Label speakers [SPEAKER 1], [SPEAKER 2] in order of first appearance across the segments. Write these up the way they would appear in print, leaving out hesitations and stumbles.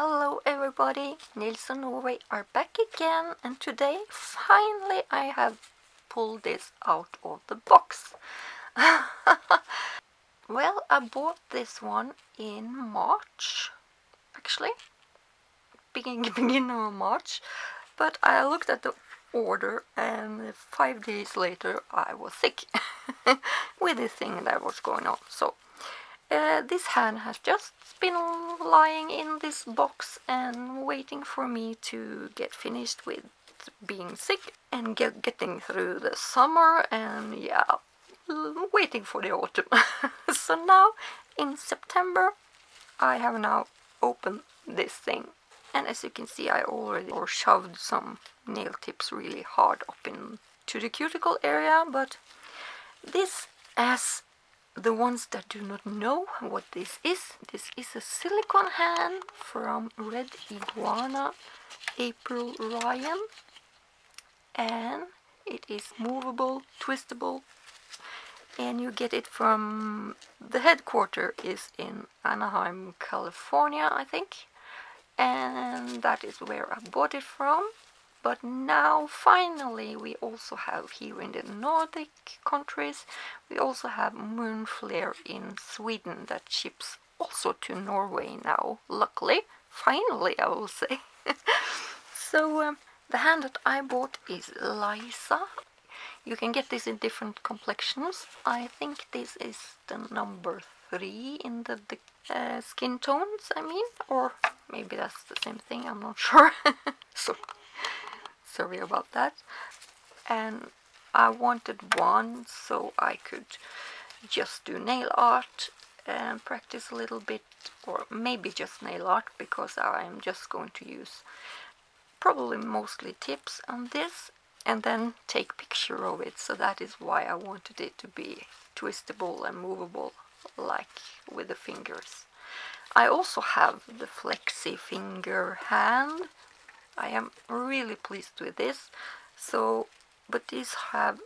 [SPEAKER 1] Hello everybody, Nails of Norway are back again, and today finally I have pulled this out of the box. Well, I bought this one in March, actually, beginning of March, but I looked at the order and 5 days later I was sick with this thing that was going on. So this hand has just been lying in this box and waiting for me to get finished with being sick and getting through the summer, and yeah, waiting for the autumn. So now in September I have now opened this thing, and as you can see I already shoved some nail tips really hard up into the cuticle area. But this, as the ones that do not know what this is a silicone hand from Red Iguana April Ryan, and it is movable, twistable, and you get it from the headquarters is in Anaheim, California, I think, and that is where I bought it from. But now finally we also have here in the Nordic countries, we also have Moonflare in Sweden that ships also to Norway now, luckily, finally I will say. So the hand that I bought is Lisa. You can get this in different complexions. I think this is the number 3 in the skin tones, I mean, or maybe that's the same thing, I'm not sure. So sorry about that. And I wanted one so I could just do nail art and practice a little bit, or maybe just nail art, because I am just going to use probably mostly tips on this and then take picture of it. So that is why I wanted it to be twistable and movable, like with the fingers. I also have the flexi finger hand. I am really pleased with this. So, but these have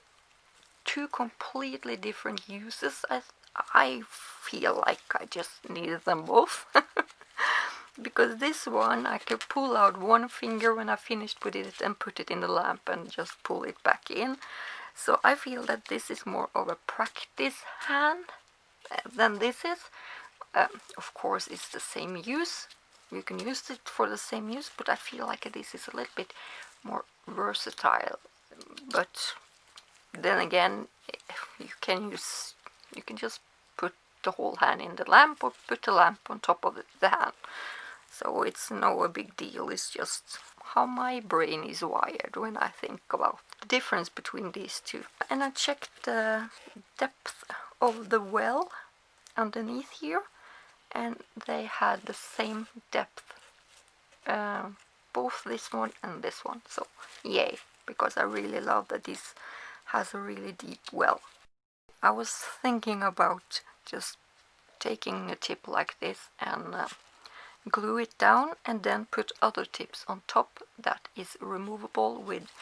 [SPEAKER 1] 2 completely different uses. I feel like I just needed them both. Because this one I can pull out one finger when I finished with it and put it in the lamp and just pull it back in. So I feel that this is more of a practice hand than this is. Of course it's the same use. You can use it for the same use, but I feel like this is a little bit more versatile. But then again, you can just put the whole hand in the lamp or put the lamp on top of the hand. So it's no big deal. It's just how my brain is wired when I think about the difference between these two. And I checked the depth of the well underneath here, and they had the same depth, both this one and this one. So yay, because I really love that this has a really deep well. I was thinking about just taking a tip like this and glue it down and then put other tips on top that is removable with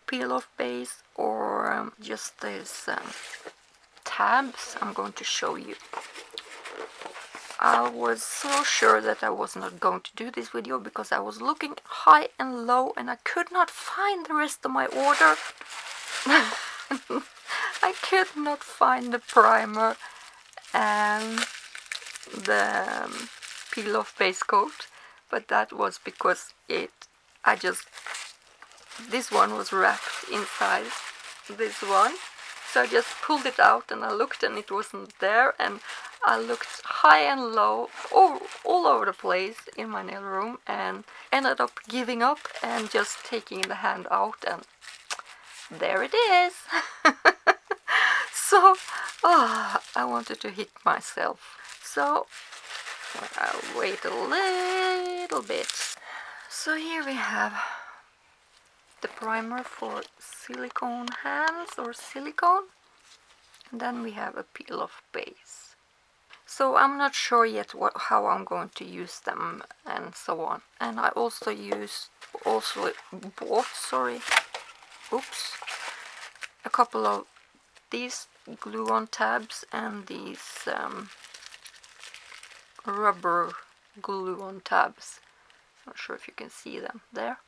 [SPEAKER 1] peel off base, or just these tabs I'm going to show you. I was so sure that I was not going to do this video because I was looking high and low and I could not find the rest of my order. I could not find the primer and the peel off base coat, but that was because this one was wrapped inside this one. So I just pulled it out and I looked and it wasn't there, and I looked high and low all over the place in my nail room and ended up giving up and just taking the hand out, and there it is. So I wanted to hit myself, so I'll wait a little bit. So here we have the primer for silicone hands, or silicone, and then we have a peel off base. So I'm not sure yet how I'm going to use them and so on. And I also bought a couple of these glue-on tabs and these rubber glue-on tabs Not sure if you can see them there.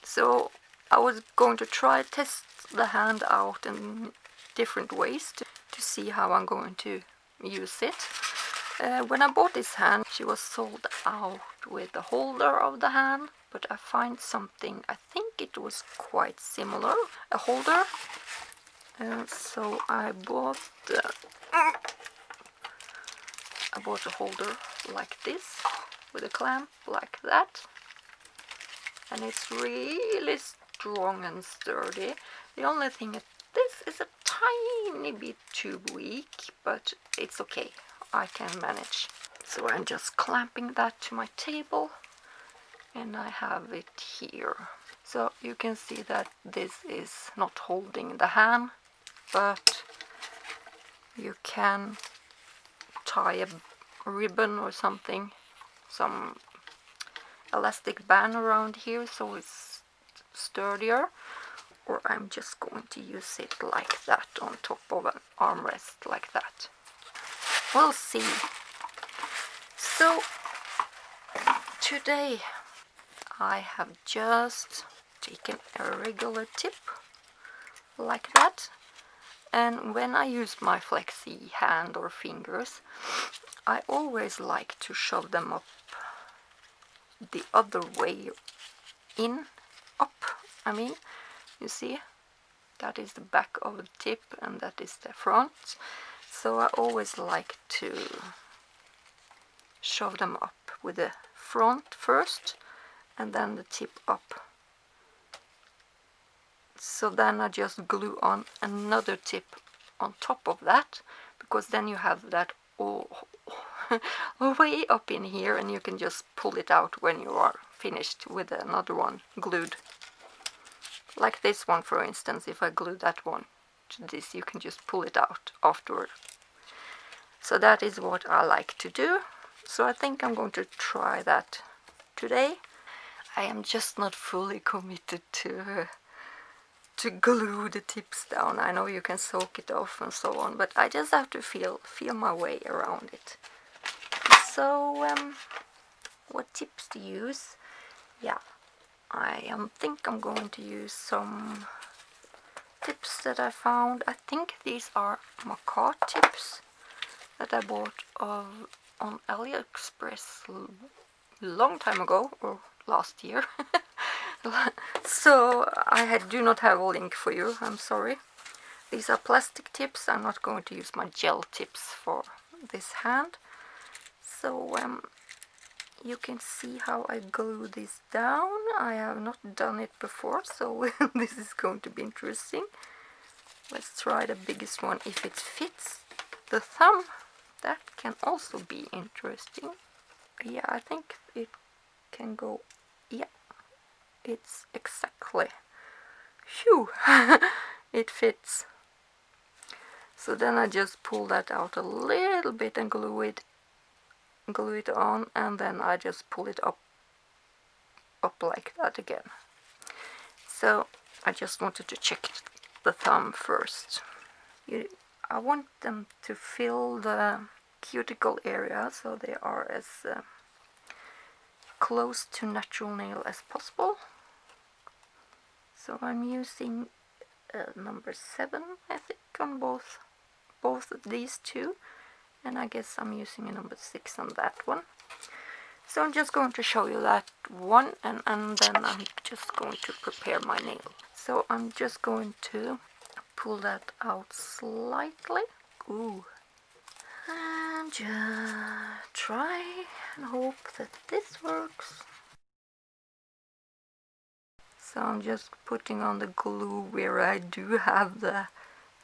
[SPEAKER 1] So I was going to test the hand out in different ways to see how I'm going to use it. When I bought this hand, she was sold out with the holder of the hand, but I find something, I think it was quite similar, a holder. So I bought a holder like this, with a clamp like that, and it's really strong and sturdy. The only thing is this is a tiny bit too weak, but it's okay, I can manage. So I'm just clamping that to my table, and I have it here. So you can see that this is not holding the hand, but you can tie a ribbon or something, some elastic band around here so it's sturdier, or I'm just going to use it like that on top of an armrest like that. We'll see. So today I have just taken a regular tip like that, and when I use my flexi hand or fingers, I always like to shove them up the other way up. I mean, you see, that is the back of the tip and that is the front. So I always like to shove them up with the front first and then the tip up. So then I just glue on another tip on top of that, because then you have that all way up in here, and you can just pull it out when you are finished with another one glued. Like this one, for instance, if I glue that one to this, you can just pull it out afterward. So that is what I like to do. So I think I'm going to try that today. I am just not fully committed to glue the tips down. I know you can soak it off and so on, but I just have to feel my way around it. So what tips to use? Yeah, I think I'm going to use some tips that I found. I think these are macaw tips that I bought on AliExpress a long time ago, or last year. So I do not have a link for you, I'm sorry. These are plastic tips. I'm not going to use my gel tips for this hand. So you can see how I glue this down. I have not done it before, so this is going to be interesting. Let's try the biggest one if it fits the thumb. That can also be interesting. Yeah, I think it can go. Yeah, it's exactly. Phew! It fits. So then I just pull that out a little bit and glue it on, and then I just pull it up like that again. So I just wanted to check the thumb first. I want them to fill the cuticle area so they are as close to natural nail as possible. So I'm using number 7, I think, on both of these two, and I guess I'm using a number 6 on that one. So I'm just going to show you that one, and then I'm just going to prepare my nail. So I'm just going to pull that out slightly. Ooh. And just try and hope that this works. So I'm just putting on the glue where I do have the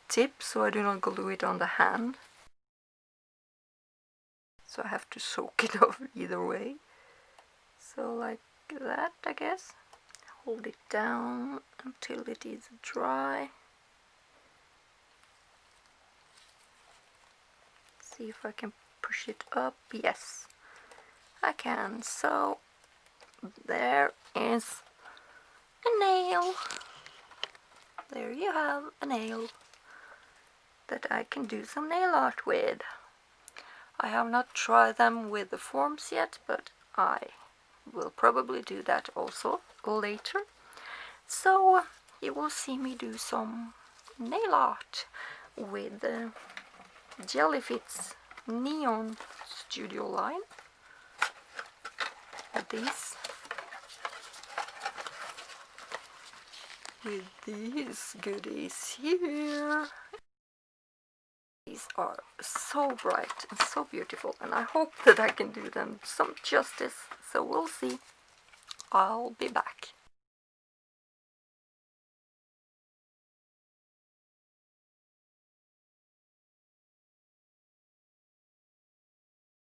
[SPEAKER 1] tip, so I do not glue it on the hand. So I have to soak it off either way. So like that, I guess. Hold it down until it is dry. See if I can push it up. Yes, I can. So there is a nail. There you have a nail that I can do some nail art with. I have not tried them with the forms yet, but I will probably do that also later. So you will see me do some nail art with Jellyfit's Neon Studio line. These with these goodies here. These are so bright and so beautiful, and I hope that I can do them some justice, so we'll see. I'll be back.